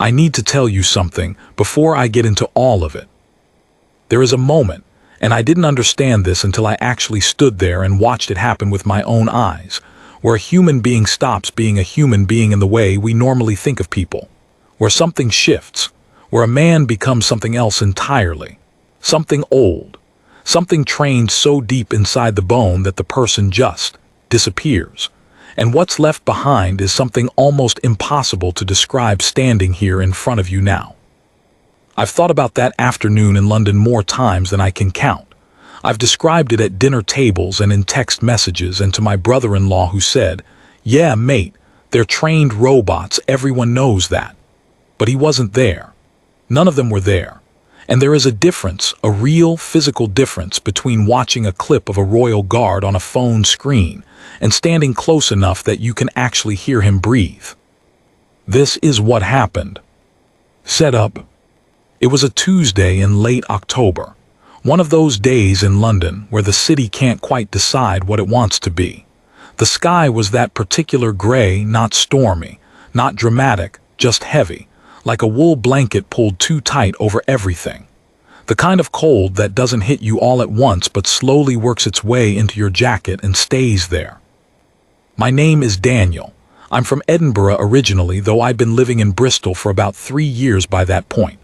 I need to tell you something before I get into all of it. There is a moment, and I didn't understand this until I actually stood there and watched it happen with my own eyes, where a human being stops being a human being in the way we normally think of people, where something shifts, where a man becomes something else entirely, something old, something trained so deep inside the bone that the person just disappears. And what's left behind is something almost impossible to describe standing here in front of you now. I've thought about that afternoon in London more times than I can count. I've described it at dinner tables and in text messages and to my brother-in-law who said, "Yeah, mate, they're trained robots, everyone knows that." But he wasn't there. None of them were there. And there is a difference, a real physical difference between watching a clip of a royal guard on a phone screen and standing close enough that you can actually hear him breathe. This is what happened. Set up. It was a Tuesday in late October, one of those days in London where the city can't quite decide what it wants to be. The sky was that particular gray, not stormy, not dramatic, just heavy, like a wool blanket pulled too tight over everything. The kind of cold that doesn't hit you all at once but slowly works its way into your jacket and stays there. My name is Daniel. I'm from Edinburgh originally, though I'd been living in Bristol for about 3 years by that point.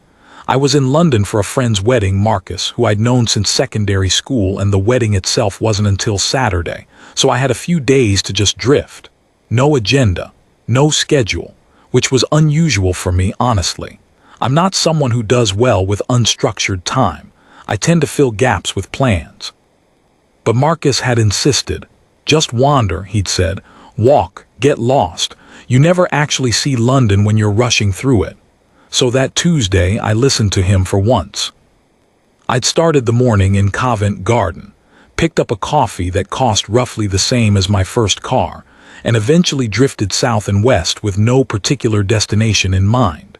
I was in London for a friend's wedding, Marcus, who I'd known since secondary school, and the wedding itself wasn't until Saturday, so I had a few days to just drift. No agenda, no schedule, which was unusual for me, honestly. I'm not someone who does well with unstructured time. I tend to fill gaps with plans. But Marcus had insisted. Just wander, he'd said. Walk, get lost. You never actually see London when you're rushing through it. So that Tuesday, I listened to him for once. I'd started the morning in Covent Garden, picked up a coffee that cost roughly the same as my first car, and eventually drifted south and west with no particular destination in mind.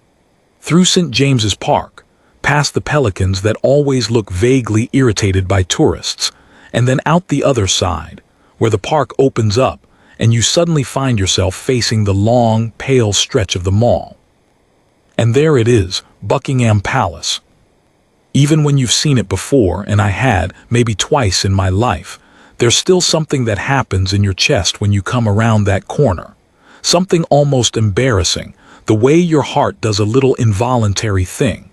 Through St. James's Park, past the pelicans that always look vaguely irritated by tourists, and then out the other side, where the park opens up and you suddenly find yourself facing the long, pale stretch of the Mall. And there it is, Buckingham Palace. Even when you've seen it before, and I had, maybe twice in my life, there's still something that happens in your chest when you come around that corner. Something almost embarrassing, the way your heart does a little involuntary thing.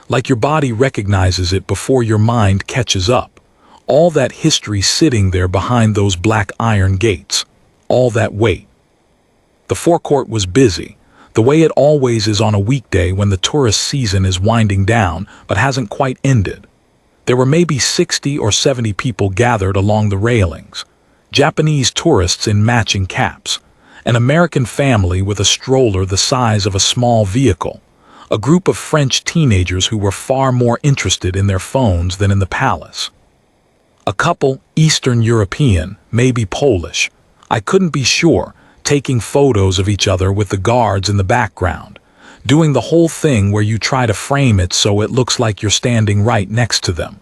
Like your body recognizes it before your mind catches up. All that history sitting there behind those black iron gates. All that weight. The forecourt was busy, the way it always is on a weekday when the tourist season is winding down but hasn't quite ended. There were maybe 60 or 70 people gathered along the railings. Japanese tourists in matching caps. An American family with a stroller the size of a small vehicle. A group of French teenagers who were far more interested in their phones than in the palace. A couple, Eastern European, maybe Polish. I couldn't be sure, taking photos of each other with the guards in the background, doing the whole thing where you try to frame it so it looks like you're standing right next to them.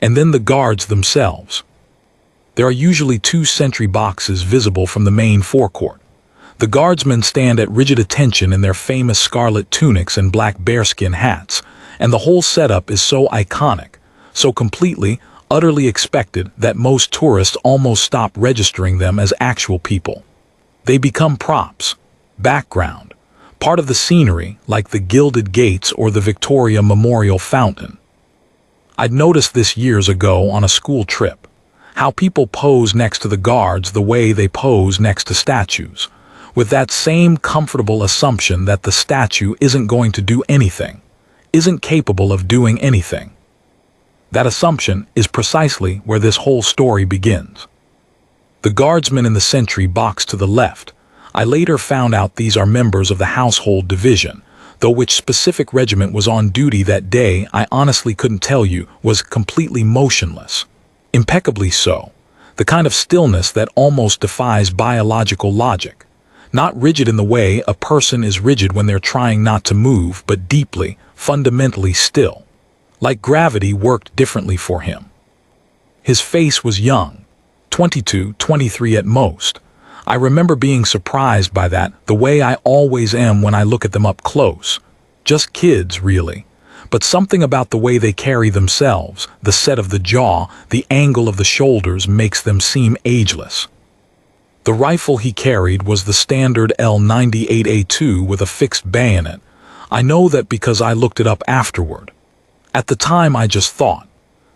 And then the guards themselves. There are usually 2 sentry boxes visible from the main forecourt. The guardsmen stand at rigid attention in their famous scarlet tunics and black bearskin hats, and the whole setup is so iconic, so completely, utterly expected that most tourists almost stop registering them as actual people. They become props, background, part of the scenery like the gilded gates or the Victoria Memorial Fountain. I'd noticed this years ago on a school trip, how people pose next to the guards the way they pose next to statues, with that same comfortable assumption that the statue isn't going to do anything, isn't capable of doing anything. That assumption is precisely where this whole story begins. The guardsmen in the sentry box to the left. I later found out these are members of the household division, though which specific regiment was on duty that day I honestly couldn't tell you, was completely motionless. Impeccably so. The kind of stillness that almost defies biological logic. Not rigid in the way a person is rigid when they're trying not to move, but deeply, fundamentally still. Like gravity worked differently for him. His face was young. 22, 23 at most. I remember being surprised by that, the way I always am when I look at them up close. Just kids, really. But something about the way they carry themselves, the set of the jaw, the angle of the shoulders makes them seem ageless. The rifle he carried was the standard L98A2 with a fixed bayonet. I know that because I looked it up afterward. At the time I just thought,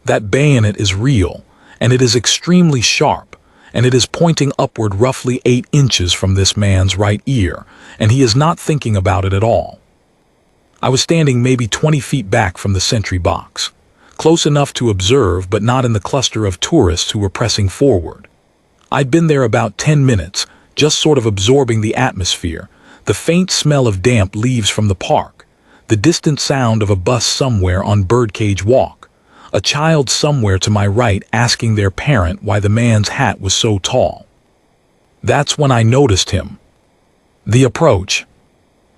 that bayonet is real, and it is extremely sharp, and it is pointing upward roughly 8 inches from this man's right ear, and he is not thinking about it at all. I was standing maybe 20 feet back from the sentry box, close enough to observe but not in the cluster of tourists who were pressing forward. I'd been there about 10 minutes, just sort of absorbing the atmosphere, the faint smell of damp leaves from the park, the distant sound of a bus somewhere on Birdcage Walk, a child somewhere to my right asking their parent why the man's hat was so tall. That's when I noticed him. The approach.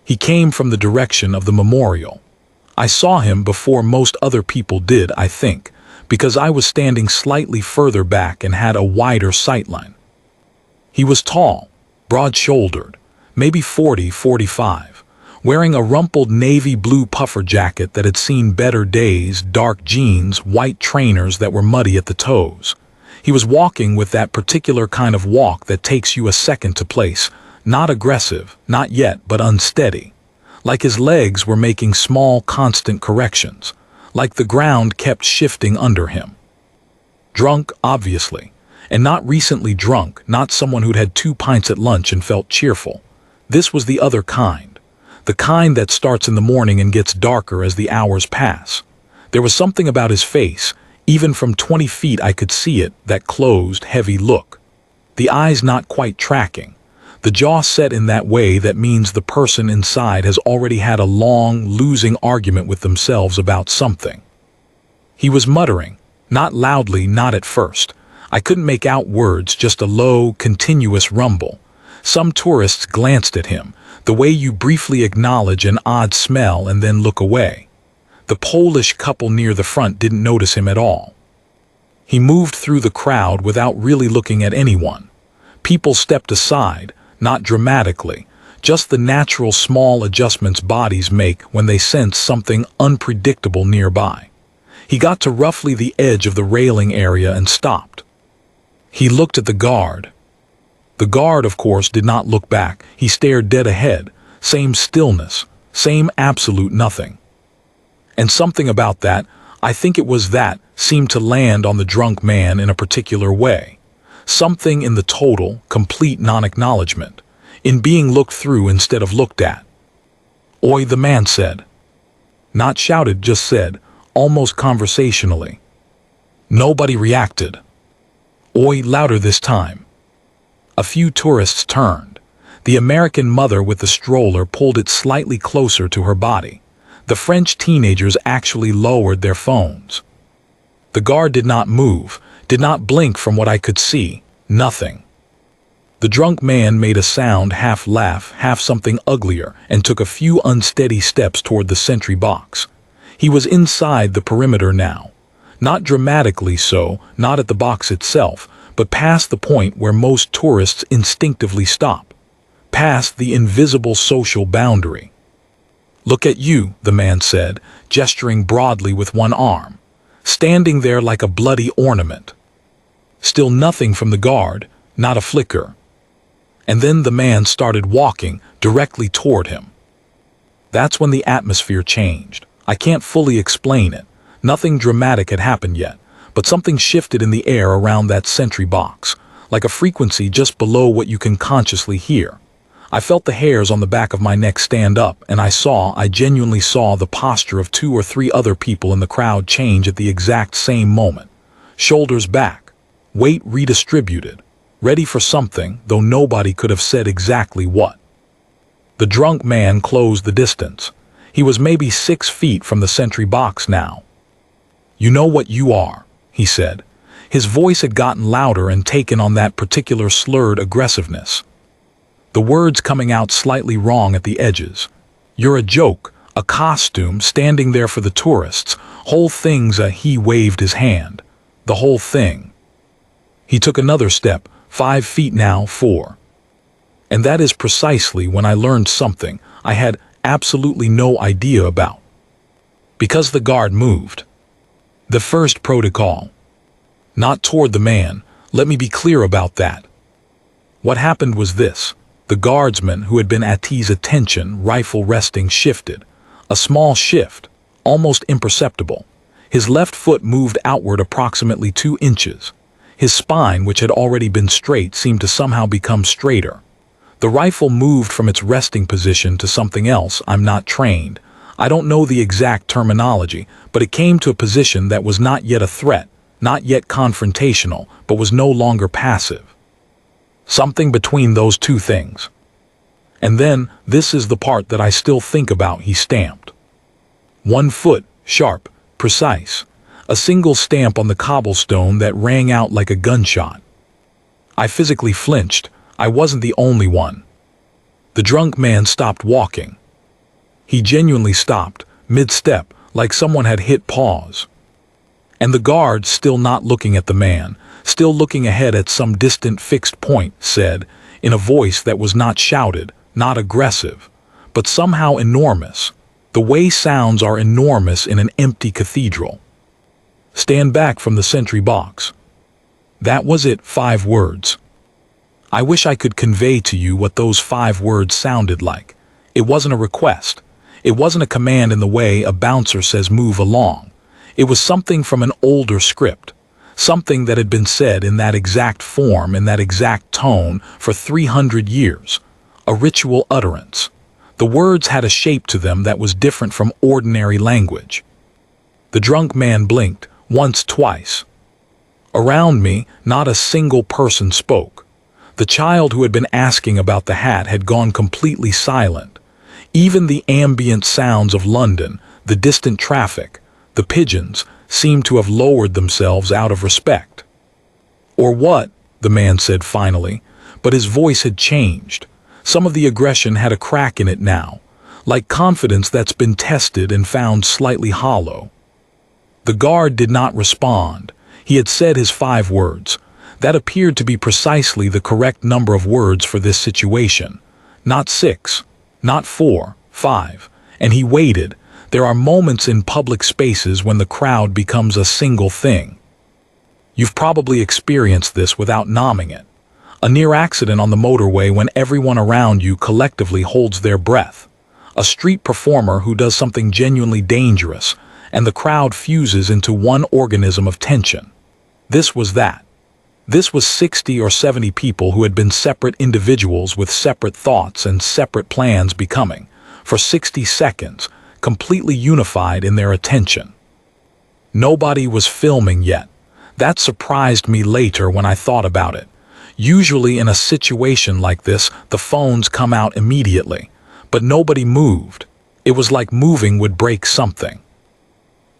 He came from the direction of the memorial. I saw him before most other people did, I think, because I was standing slightly further back and had a wider sightline. He was tall, broad-shouldered, maybe 40, 45, wearing a rumpled navy blue puffer jacket that had seen better days, dark jeans, white trainers that were muddy at the toes. He was walking with that particular kind of walk that takes you a second to place, not aggressive, not yet, but unsteady. Like his legs were making small, constant corrections, like the ground kept shifting under him. Drunk, obviously, and not recently drunk, not someone who'd had 2 pints at lunch and felt cheerful. This was the other kind, the kind that starts in the morning and gets darker as the hours pass. There was something about his face, even from 20 feet I could see it, that closed, heavy look. The eyes not quite tracking. The jaw set in that way that means the person inside has already had a long, losing argument with themselves about something. He was muttering, not loudly, not at first. I couldn't make out words, just a low, continuous rumble. Some tourists glanced at him, the way you briefly acknowledge an odd smell and then look away. The Polish couple near the front didn't notice him at all. He moved through the crowd without really looking at anyone. People stepped aside, not dramatically, just the natural small adjustments bodies make when they sense something unpredictable nearby. He got to roughly the edge of the railing area and stopped. He looked at the guard. The guard, of course, did not look back. He stared dead ahead, same stillness, same absolute nothing. And something about that, I think it was that, seemed to land on the drunk man in a particular way. Something in the total, complete non-acknowledgement, in being looked through instead of looked at. "Oi," the man said. Not shouted, just said, almost conversationally. Nobody reacted. "Oi," louder this time. A few tourists turned. The American mother with the stroller pulled it slightly closer to her body. The French teenagers actually lowered their phones. The guard did not move, did not blink from what I could see, nothing. The drunk man made a sound, half laugh, half something uglier, and took a few unsteady steps toward the sentry box. He was inside the perimeter now. Not dramatically so, not at the box itself, but past the point where most tourists instinctively stop. Past the invisible social boundary. "Look at you," the man said, gesturing broadly with one arm, standing there like a bloody ornament. Still nothing from the guard, not a flicker. And then the man started walking directly toward him. That's when the atmosphere changed. I can't fully explain it. Nothing dramatic had happened yet, but something shifted in the air around that sentry box, like a frequency just below what you can consciously hear. I felt the hairs on the back of my neck stand up, and I genuinely saw the posture of 2 or 3 other people in the crowd change at the exact same moment. Shoulders back, weight redistributed, ready for something, though nobody could have said exactly what. The drunk man closed the distance. He was maybe 6 feet from the sentry box now. "You know what you are," he said. His voice had gotten louder and taken on that particular slurred aggressiveness. The words coming out slightly wrong at the edges. "You're a joke, a costume standing there for the tourists. Whole thing's a..." He waved his hand. "The whole thing." He took another step, 5 feet now, 4. And that is precisely when I learned something I had absolutely no idea about. Because the guard moved. The first protocol. Not toward the man, let me be clear about that. What happened was this. The guardsman who had been at his attention, rifle resting, shifted. A small shift, almost imperceptible. His left foot moved outward approximately 2 inches. His spine, which had already been straight, seemed to somehow become straighter. The rifle moved from its resting position to something else. I'm not trained. I don't know the exact terminology, but it came to a position that was not yet a threat, not yet confrontational, but was no longer passive. Something between those two things. And then, this is the part that I still think about, he stamped. 1 foot, sharp, precise. A single stamp on the cobblestone that rang out like a gunshot. I physically flinched. I wasn't the only one. The drunk man stopped walking. He genuinely stopped, mid-step, like someone had hit pause. And the guard, still not looking at the man, still looking ahead at some distant fixed point, said, in a voice that was not shouted, not aggressive, but somehow enormous, the way sounds are enormous in an empty cathedral. Stand back from the sentry box. That was it, 5 words. I wish I could convey to you what those 5 words sounded like. It wasn't a request. It wasn't a command in the way a bouncer says move along. It was something from an older script. Something that had been said in that exact form, in that exact tone, for 300 years. A ritual utterance. The words had a shape to them that was different from ordinary language. The drunk man blinked, once, twice. Around me, not a single person spoke. The child who had been asking about the hat had gone completely silent. Even the ambient sounds of London, the distant traffic, the pigeons, seemed to have lowered themselves out of respect. Or what? The man said finally, but his voice had changed. Some of the aggression had a crack in it now, like confidence that's been tested and found slightly hollow. The guard did not respond. He had said his 5 words. That appeared to be precisely the correct number of words for this situation. Not 6, not 4, 5. And he waited. There are moments in public spaces when the crowd becomes a single thing. You've probably experienced this without nomming it. A near accident on the motorway when everyone around you collectively holds their breath. A street performer who does something genuinely dangerous, and the crowd fuses into one organism of tension. This was that. This was 60 or 70 people who had been separate individuals with separate thoughts and separate plans becoming, for 60 seconds, completely unified in their attention. Nobody was filming yet. That surprised me later when I thought about it. Usually in a situation like this, the phones come out immediately, but nobody moved. It was like moving would break something.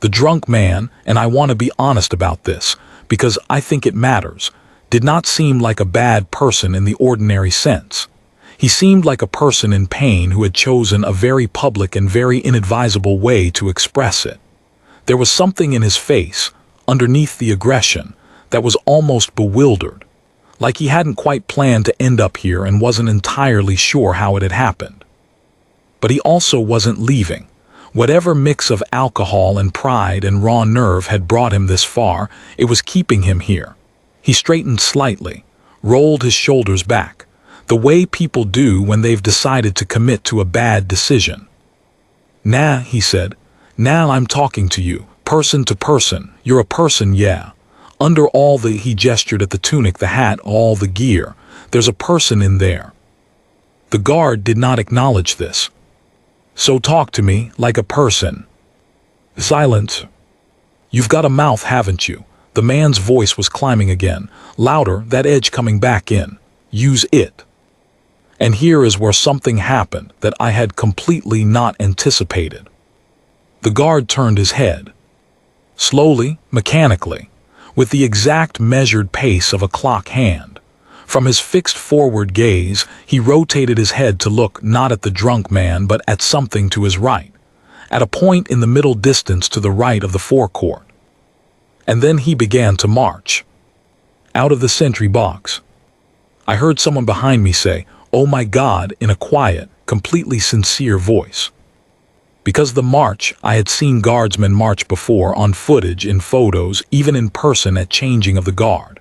The drunk man, and I want to be honest about this, because I think it matters, did not seem like a bad person in the ordinary sense. He seemed like a person in pain who had chosen a very public and very inadvisable way to express it. There was something in his face, underneath the aggression, that was almost bewildered, like he hadn't quite planned to end up here and wasn't entirely sure how it had happened. But he also wasn't leaving. Whatever mix of alcohol and pride and raw nerve had brought him this far, it was keeping him here. He straightened slightly, rolled his shoulders back, the way people do when they've decided to commit to a bad decision. "Nah," he said. "Now I'm talking to you, person to person. You're a person, yeah. Under all the," he gestured at the tunic, the hat, all the gear, "there's a person in there." The guard did not acknowledge this. "So talk to me like a person." Silence. "You've got a mouth, haven't you?" The man's voice was climbing again, louder, that edge coming back in. "Use it." And here is where something happened that I had completely not anticipated. The guard turned his head. Slowly, mechanically, with the exact measured pace of a clock hand. From his fixed forward gaze, he rotated his head to look not at the drunk man but at something to his right, at a point in the middle distance to the right of the forecourt. And then he began to march. Out of the sentry box. I heard someone behind me say, "Oh my God," in a quiet, completely sincere voice. Because the march, I had seen guardsmen march before on footage, in photos, even in person at changing of the guard.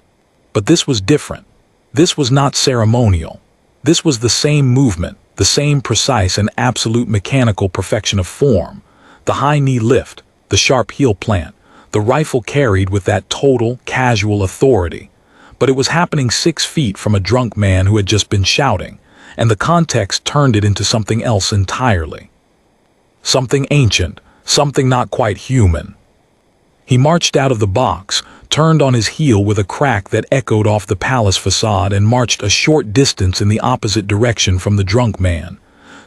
But this was different. This was not ceremonial. This was the same movement, the same precise and absolute mechanical perfection of form, the high knee lift, the sharp heel plant, the rifle carried with that total, casual authority. But it was happening 6 feet from a drunk man who had just been shouting, and the context turned it into something else entirely. Something ancient, something not quite human. He marched out of the box, turned on his heel with a crack that echoed off the palace facade, and marched a short distance in the opposite direction from the drunk man.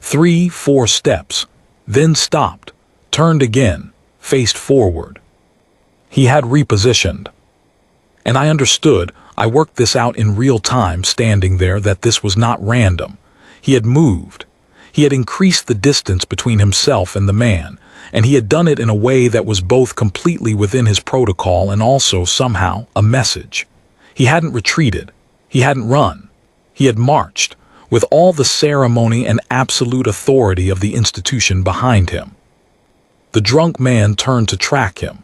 3, 4 steps, then stopped, turned again, faced forward. He had repositioned. And I understood, I worked this out in real time standing there, that this was not random. He had moved. He had increased the distance between himself and the man, and he had done it in a way that was both completely within his protocol and also somehow a message. He hadn't retreated. He hadn't run. He had marched, with all the ceremony and absolute authority of the institution behind him. The drunk man turned to track him,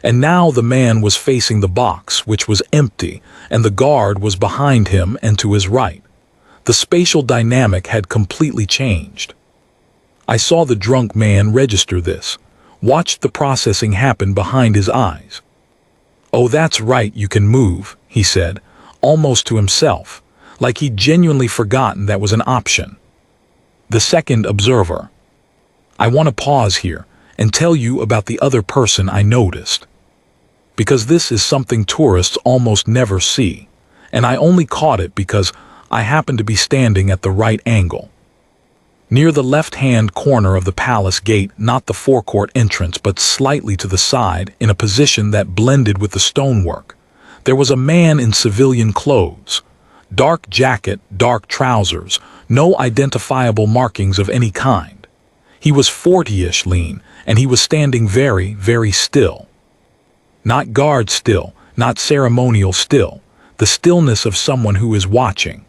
and now the man was facing the box, which was empty, and the guard was behind him and to his right. The spatial dynamic had completely changed. I saw the drunk man register this, watched the processing happen behind his eyes. "Oh, that's right, you can move," he said, almost to himself, like he'd genuinely forgotten that was an option. The second observer. "I want to pause here and tell you about the other person I noticed. Because this is something tourists almost never see, and I only caught it because I happened to be standing at the right angle. Near the left-hand corner of the palace gate, not the forecourt entrance, but slightly to the side, in a position that blended with the stonework, there was a man in civilian clothes. Dark jacket, dark trousers, no identifiable markings of any kind. He was 40-ish lean, and he was standing very, very still. Not guard still, not ceremonial still, the stillness of someone who is watching.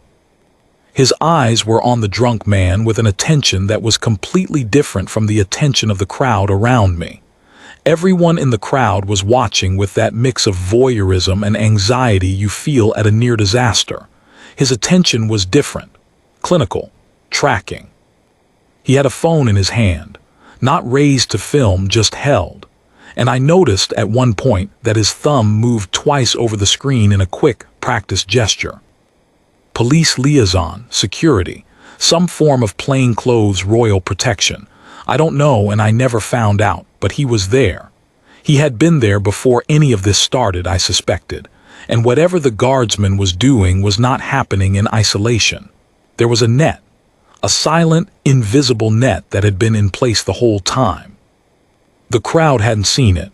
His eyes were on the drunk man with an attention that was completely different from the attention of the crowd around me. Everyone in the crowd was watching with that mix of voyeurism and anxiety you feel at a near disaster. His attention was different, clinical, tracking. He had a phone in his hand, not raised to film, just held. And I noticed at one point that his thumb moved twice over the screen in a quick, practiced gesture. Police liaison, security, some form of plainclothes royal protection. I don't know, and I never found out, but he was there. He had been there before any of this started, I suspected, and whatever the guardsman was doing was not happening in isolation. There was a net, a silent, invisible net that had been in place the whole time. The crowd hadn't seen it.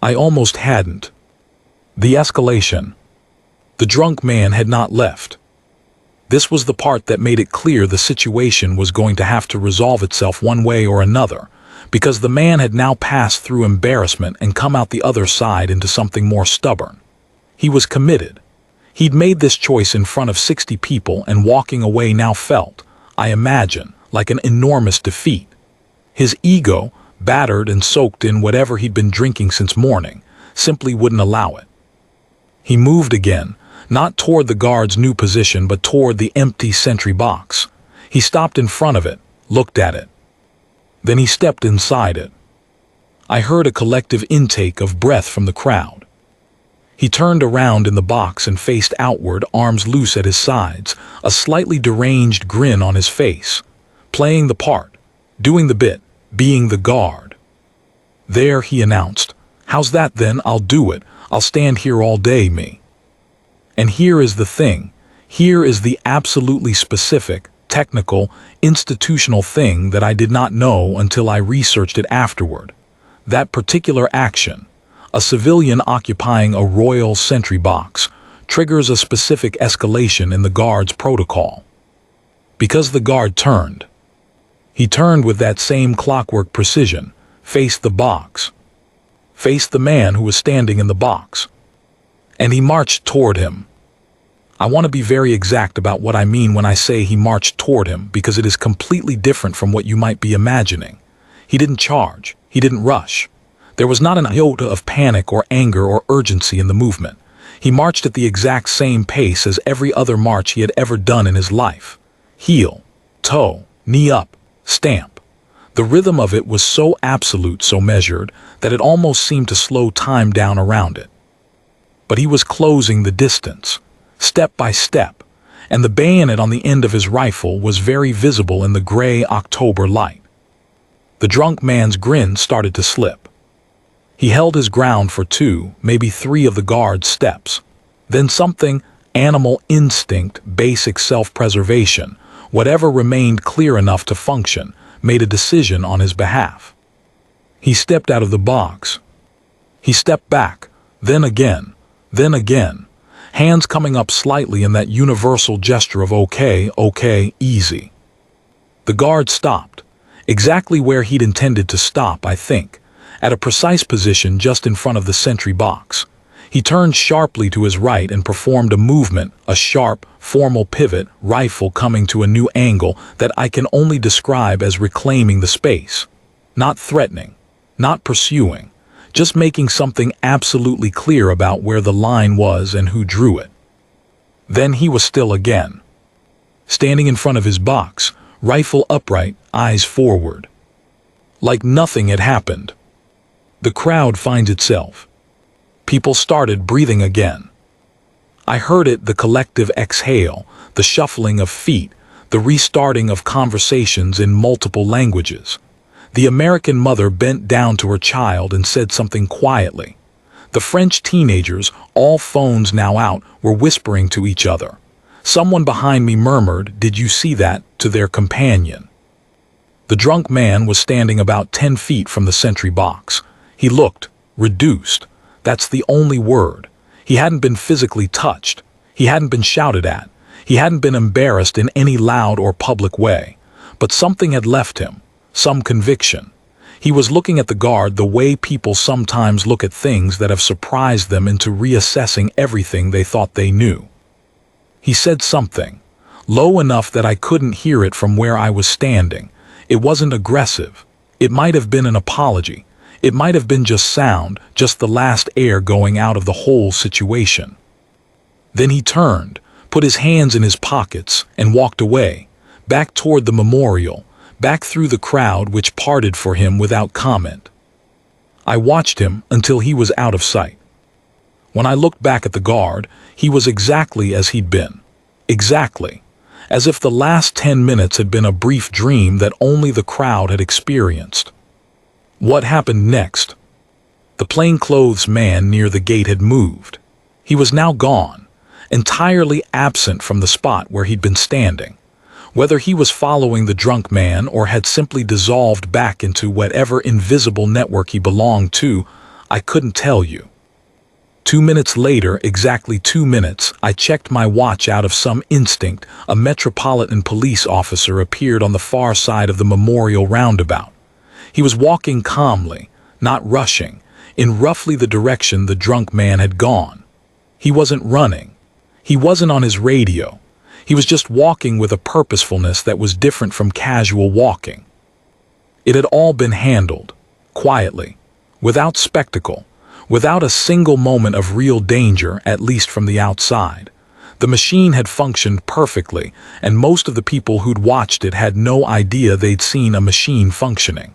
I almost hadn't. The escalation. The drunk man had not left. This was the part that made it clear the situation was going to have to resolve itself one way or another, because the man had now passed through embarrassment and come out the other side into something more stubborn. He was committed. He'd made this choice in front of 60 people, and walking away now felt, I imagine, like an enormous defeat. His ego, battered and soaked in whatever he'd been drinking since morning, simply wouldn't allow it. He moved again, not toward the guard's new position, but toward the empty sentry box. He stopped in front of it, looked at it. Then he stepped inside it. I heard a collective intake of breath from the crowd. He turned around in the box and faced outward, arms loose at his sides, a slightly deranged grin on his face, playing the part, doing the bit, being the guard. "There," he announced. "How's that then? I'll do it. I'll stand here all day, me." And here is the thing. Here is the absolutely specific, technical, institutional thing that I did not know until I researched it afterward. That particular action, a civilian occupying a royal sentry box, triggers a specific escalation in the guard's protocol. Because the guard turned. He turned with that same clockwork precision, faced the box, faced the man who was standing in the box, and he marched toward him. I want to be very exact about what I mean when I say he marched toward him, because it is completely different from what you might be imagining. He didn't charge. He didn't rush. There was not an iota of panic or anger or urgency in the movement. He marched at the exact same pace as every other march he had ever done in his life. Heel, toe, knee up, stamp. The rhythm of it was so absolute, so measured, that it almost seemed to slow time down around it. But he was closing the distance, step by step, and the bayonet on the end of his rifle was very visible in the gray October light. The drunk man's grin started to slip. He held his ground for 2, maybe 3 of the guard's steps. Then something, animal instinct, basic self-preservation, whatever remained clear enough to function, made a decision on his behalf. He stepped out of the box. He stepped back, then again, hands coming up slightly in that universal gesture of okay, easy. The guard stopped, exactly where he'd intended to stop, I think, at a precise position just in front of the sentry box. He turned sharply to his right and performed a movement, a sharp, formal pivot, rifle coming to a new angle that I can only describe as reclaiming the space. Not threatening, not pursuing, just making something absolutely clear about where the line was and who drew it. Then he was still again. Standing in front of his box, rifle upright, eyes forward. Like nothing had happened. The crowd finds itself. People started breathing again. I heard it, the collective exhale, the shuffling of feet, the restarting of conversations in multiple languages. The American mother bent down to her child and said something quietly. The French teenagers, all phones now out, were whispering to each other. Someone behind me murmured, "Did you see that?" to their companion. The drunk man was standing about 10 feet from the sentry box. He looked reduced. That's the only word. He hadn't been physically touched. He hadn't been shouted at. He hadn't been embarrassed in any loud or public way. But something had left him, some conviction. He was looking at the guard the way people sometimes look at things that have surprised them into reassessing everything they thought they knew. He said something, low enough that I couldn't hear it from where I was standing. It wasn't aggressive. It might have been an apology. It might have been just sound, just the last air going out of the whole situation. Then he turned, put his hands in his pockets, and walked away, back toward the memorial, back through the crowd which parted for him without comment. I watched him until he was out of sight. When I looked back at the guard, he was exactly as he'd been. Exactly. As if the last 10 minutes had been a brief dream that only the crowd had experienced. What happened next? The plainclothes man near the gate had moved. He was now gone, entirely absent from the spot where he'd been standing. Whether he was following the drunk man or had simply dissolved back into whatever invisible network he belonged to, I couldn't tell you. 2 minutes later, exactly 2 minutes, I checked my watch out of some instinct. A Metropolitan Police officer appeared on the far side of the memorial roundabout. He was walking calmly, not rushing, in roughly the direction the drunk man had gone. He wasn't running. He wasn't on his radio. He was just walking with a purposefulness that was different from casual walking. It had all been handled, quietly, without spectacle, without a single moment of real danger, at least from the outside. The machine had functioned perfectly, and most of the people who'd watched it had no idea they'd seen a machine functioning.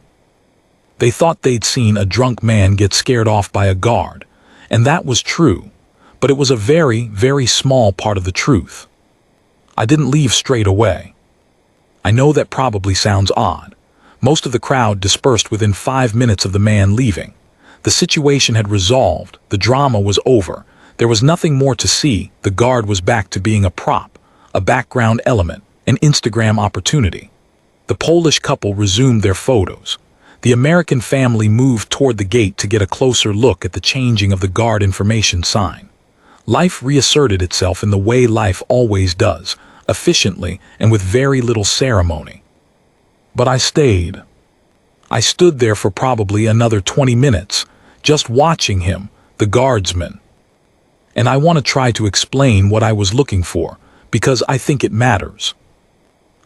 They thought they'd seen a drunk man get scared off by a guard, and that was true, but it was a very, very small part of the truth. I didn't leave straight away. I know that probably sounds odd. Most of the crowd dispersed within 5 minutes of the man leaving. The situation had resolved, the drama was over, there was nothing more to see, the guard was back to being a prop, a background element, an Instagram opportunity. The Polish couple resumed their photos. The American family moved toward the gate to get a closer look at the changing of the guard information sign. Life reasserted itself in the way life always does, efficiently and with very little ceremony. But I stayed. I stood there for probably another 20 minutes, just watching him, the guardsman. and I want to try to explain what I was looking for, because I think it matters.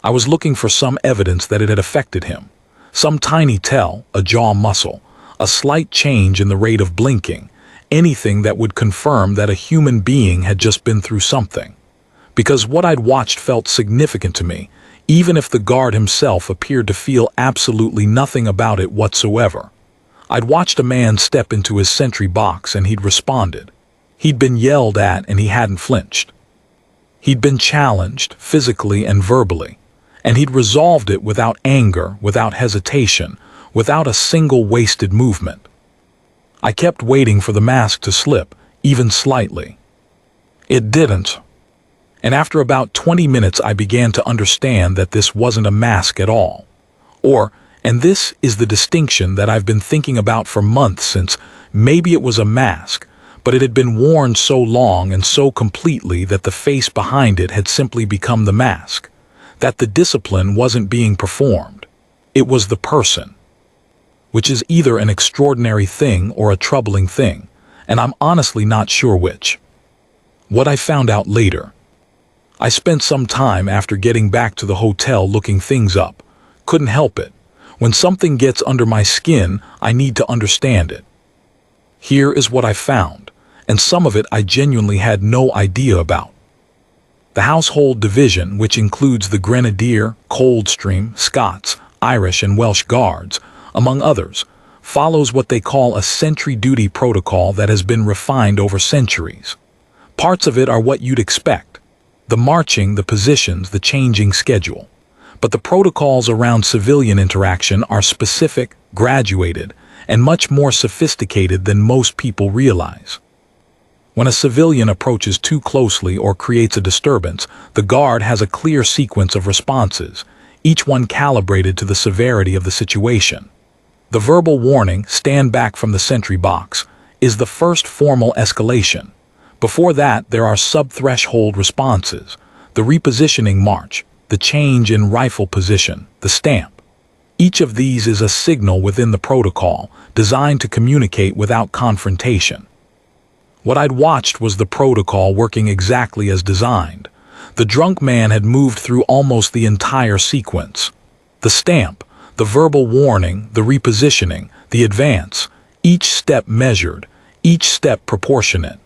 I was looking for some evidence that it had affected him. Some tiny tell, a jaw muscle, a slight change in the rate of blinking, anything that would confirm that a human being had just been through something. Because what I'd watched felt significant to me, even if the guard himself appeared to feel absolutely nothing about it whatsoever. I'd watched a man step into his sentry box and he'd responded. He'd been yelled at and he hadn't flinched. He'd been challenged, physically and verbally, and he'd resolved it without anger, without hesitation, without a single wasted movement. I kept waiting for the mask to slip, even slightly. It didn't. And after about 20 minutes I began to understand that this wasn't a mask at all. And this is the distinction that I've been thinking about for months, since maybe it was a mask, but it had been worn so long and so completely that the face behind it had simply become the mask, that the discipline wasn't being performed. It was the person, which is either an extraordinary thing or a troubling thing, and I'm honestly not sure which. What I found out later. I spent some time after getting back to the hotel looking things up. Couldn't help it. When something gets under my skin, I need to understand it. Here is what I found, and some of it I genuinely had no idea about. The household division, which includes the Grenadier, Coldstream, Scots, Irish and Welsh Guards, among others, follows what they call a sentry duty protocol that has been refined over centuries. Parts of it are what you'd expect. The marching, the positions, the changing schedule. But the protocols around civilian interaction are specific, graduated, and much more sophisticated than most people realize. When a civilian approaches too closely or creates a disturbance, the guard has a clear sequence of responses, each one calibrated to the severity of the situation. The verbal warning, "Stand back from the sentry box," is the first formal escalation. Before that, there are sub-threshold responses, the repositioning march, the change in rifle position, the stamp. Each of these is a signal within the protocol, designed to communicate without confrontation. What I'd watched was the protocol working exactly as designed. The drunk man had moved through almost the entire sequence. The stamp, the verbal warning, the repositioning, the advance, each step measured, each step proportionate.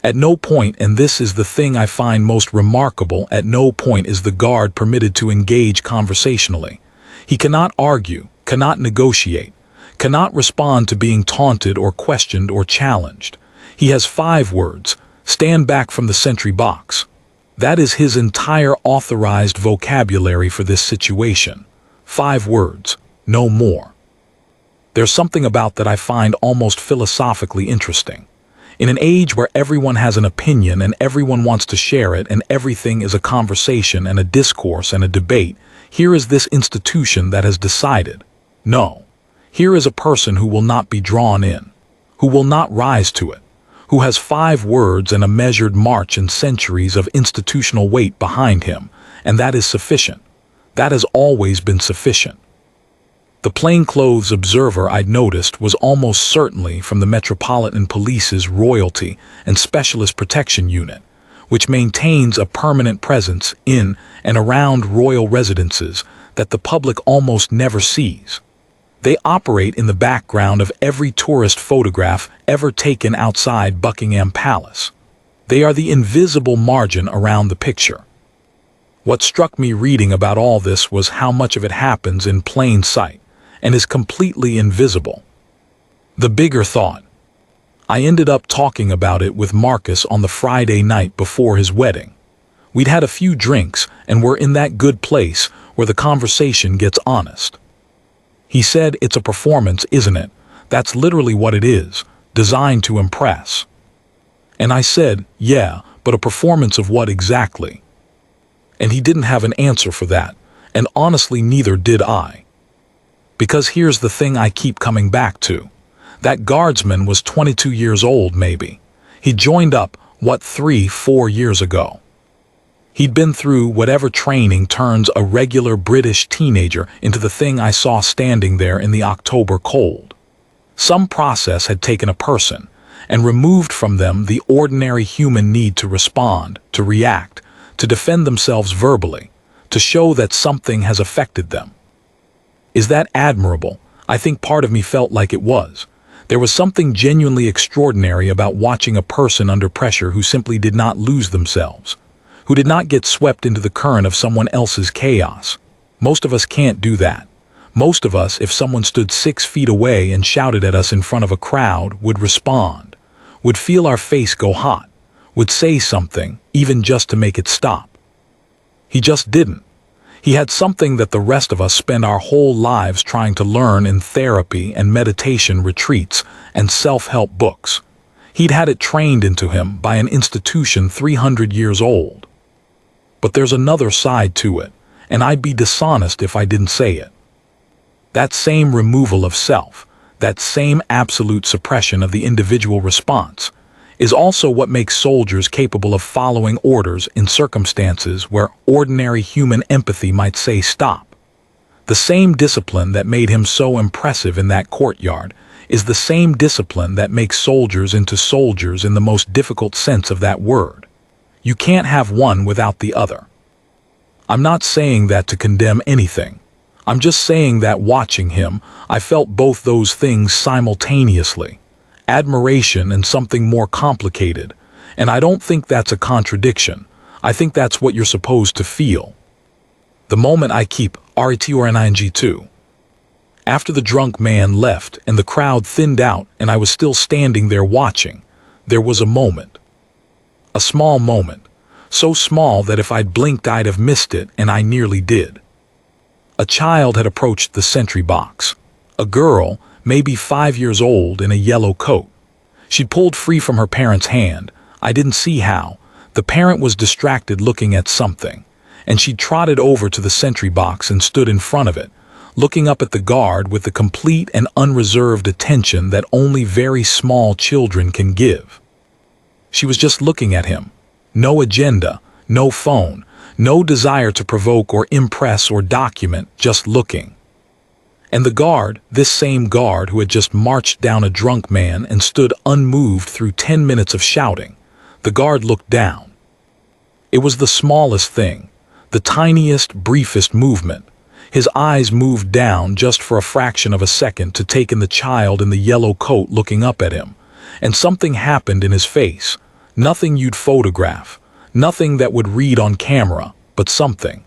At no point, and this is the thing I find most remarkable, at no point is the guard permitted to engage conversationally. He cannot argue, cannot negotiate, cannot respond to being taunted or questioned or challenged. He has 5 words: "Stand back from the sentry box." That is his entire authorized vocabulary for this situation. 5 words, no more. There's something about that I find almost philosophically interesting. In an age where everyone has an opinion and everyone wants to share it and everything is a conversation and a discourse and a debate, here is this institution that has decided, no, here is a person who will not be drawn in, who will not rise to it, who has 5 words and a measured march and centuries of institutional weight behind him, and that is sufficient. That has always been sufficient. The plainclothes observer I'd noticed was almost certainly from the Metropolitan Police's Royalty and Specialist Protection Unit, which maintains a permanent presence in and around royal residences that the public almost never sees. They operate in the background of every tourist photograph ever taken outside Buckingham Palace. They are the invisible margin around the picture. What struck me reading about all this was how much of it happens in plain sight and is completely invisible. The bigger thought. I ended up talking about it with Marcus on the Friday night before his wedding. We'd had a few drinks and were in that good place where the conversation gets honest. He said, "It's a performance, isn't it? That's literally what it is, designed to impress." And I said, "Yeah, but a performance of what exactly?" And he didn't have an answer for that, and honestly neither did I. Because here's the thing I keep coming back to. That guardsman was 22 years old, maybe. He joined up, 3-4 years ago. He'd been through whatever training turns a regular British teenager into the thing I saw standing there in the October cold. Some process had taken a person, and removed from them the ordinary human need to respond, to react, to defend themselves verbally, to show that something has affected them. Is that admirable? I think part of me felt like it was. There was something genuinely extraordinary about watching a person under pressure who simply did not lose themselves, who did not get swept into the current of someone else's chaos. Most of us can't do that. Most of us, if someone stood 6 feet away and shouted at us in front of a crowd, would respond, would feel our face go hot, would say something, even just to make it stop. He just didn't. He had something that the rest of us spend our whole lives trying to learn in therapy and meditation retreats and self-help books. He'd had it trained into him by an institution 300 years old. But there's another side to it, and I'd be dishonest if I didn't say it. That same removal of self, that same absolute suppression of the individual response, is also what makes soldiers capable of following orders in circumstances where ordinary human empathy might say stop. The same discipline that made him so impressive in that courtyard is the same discipline that makes soldiers into soldiers in the most difficult sense of that word. You can't have one without the other. I'm not saying that to condemn anything. I'm just saying that watching him, I felt both those things simultaneously. Admiration and something more complicated. And I don't think that's a contradiction. I think that's what you're supposed to feel. The moment I keep RETORNING2. After the drunk man left and the crowd thinned out and I was still standing there watching, there was a moment. A small moment. So small that if I'd blinked I'd have missed it, and I nearly did. A child had approached the sentry box. A girl, maybe 5 years old, in a yellow coat. She'd pulled free from her parent's hand. I didn't see how. The parent was distracted looking at something, and she trotted over to the sentry box and stood in front of it, looking up at the guard with the complete and unreserved attention that only very small children can give. She was just looking at him. No agenda, no phone, no desire to provoke or impress or document, just looking. And the guard, this same guard who had just marched down a drunk man and stood unmoved through 10 minutes of shouting, the guard looked down. It was the smallest thing, the tiniest, briefest movement. His eyes moved down just for a fraction of a second to take in the child in the yellow coat looking up at him, and something happened in his face. Nothing you'd photograph, nothing that would read on camera, but something.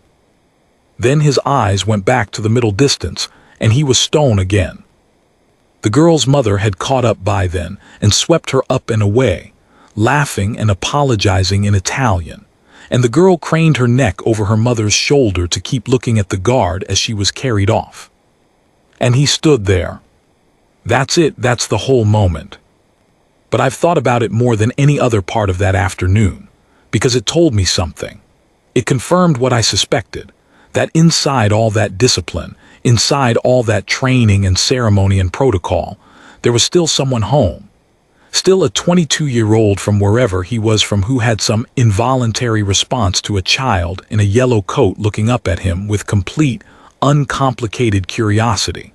Then his eyes went back to the middle distance, and he was stone again. The girl's mother had caught up by then and swept her up and away, laughing and apologizing in Italian, and the girl craned her neck over her mother's shoulder to keep looking at the guard as she was carried off. And he stood there. That's it, that's the whole moment. But I've thought about it more than any other part of that afternoon, because it told me something. It confirmed what I suspected, that inside all that discipline, inside all that training and ceremony and protocol, there was still someone home. Still a 22-year-old from wherever he was from who had some involuntary response to a child in a yellow coat looking up at him with complete, uncomplicated curiosity.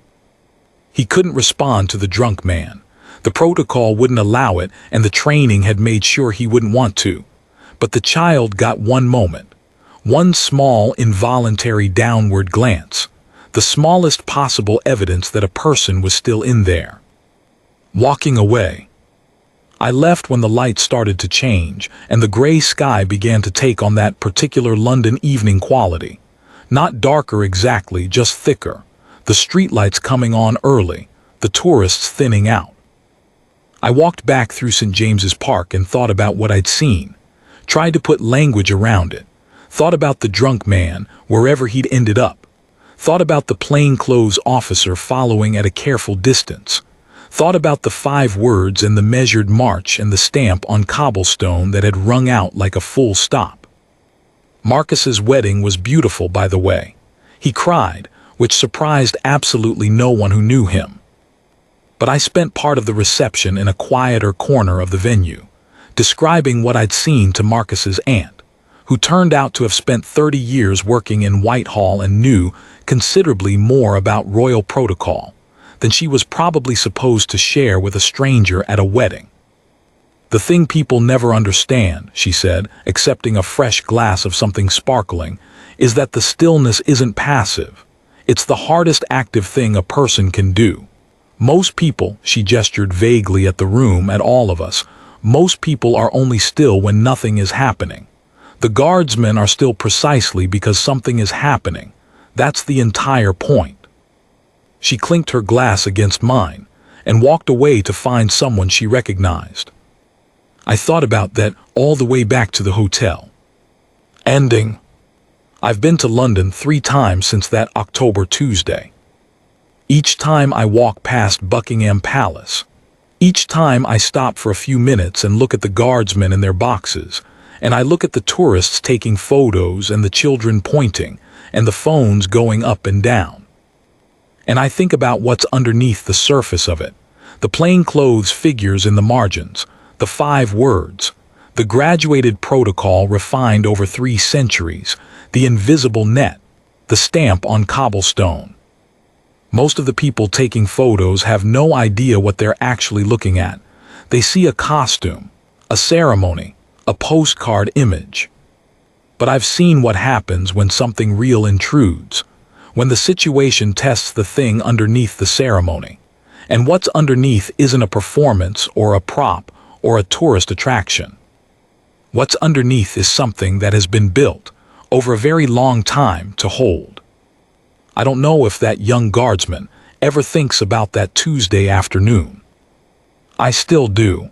He couldn't respond to the drunk man. The protocol wouldn't allow it, and the training had made sure he wouldn't want to. But the child got one moment, one small involuntary downward glance, the smallest possible evidence that a person was still in there. Walking away. I left when the lights started to change and the gray sky began to take on that particular London evening quality. Not darker exactly, just thicker. The streetlights coming on early, the tourists thinning out. I walked back through St. James's Park and thought about what I'd seen, tried to put language around it, thought about the drunk man, wherever he'd ended up, thought about the plainclothes officer following at a careful distance, thought about the 5 words and the measured march and the stamp on cobblestone that had rung out like a full stop. Marcus's wedding was beautiful, by the way. He cried, which surprised absolutely no one who knew him. But I spent part of the reception in a quieter corner of the venue, describing what I'd seen to Marcus's aunt, who turned out to have spent 30 years working in Whitehall and knew considerably more about royal protocol than she was probably supposed to share with a stranger at a wedding. The thing people never understand, she said, accepting a fresh glass of something sparkling, is that the stillness isn't passive. It's the hardest active thing a person can do. Most people, she gestured vaguely at the room, at all of us, most people are only still when nothing is happening. The guardsmen are still precisely because something is happening. That's the entire point. She clinked her glass against mine and walked away to find someone she recognized. I thought about that all the way back to the hotel. Ending. I've been to London 3 times since that October Tuesday. Each time I walk past Buckingham Palace. Each time I stop for a few minutes and look at the guardsmen in their boxes, and I look at the tourists taking photos and the children pointing, and the phones going up and down. And I think about what's underneath the surface of it, the plainclothes figures in the margins, the 5 words, the graduated protocol refined over 3 centuries, the invisible net, the stamp on cobblestone. Most of the people taking photos have no idea what they're actually looking at. They see a costume, a ceremony, a postcard image. But I've seen what happens when something real intrudes, when the situation tests the thing underneath the ceremony. And what's underneath isn't a performance or a prop or a tourist attraction. What's underneath is something that has been built over a very long time to hold. I don't know if that young guardsman ever thinks about that Tuesday afternoon. I still do.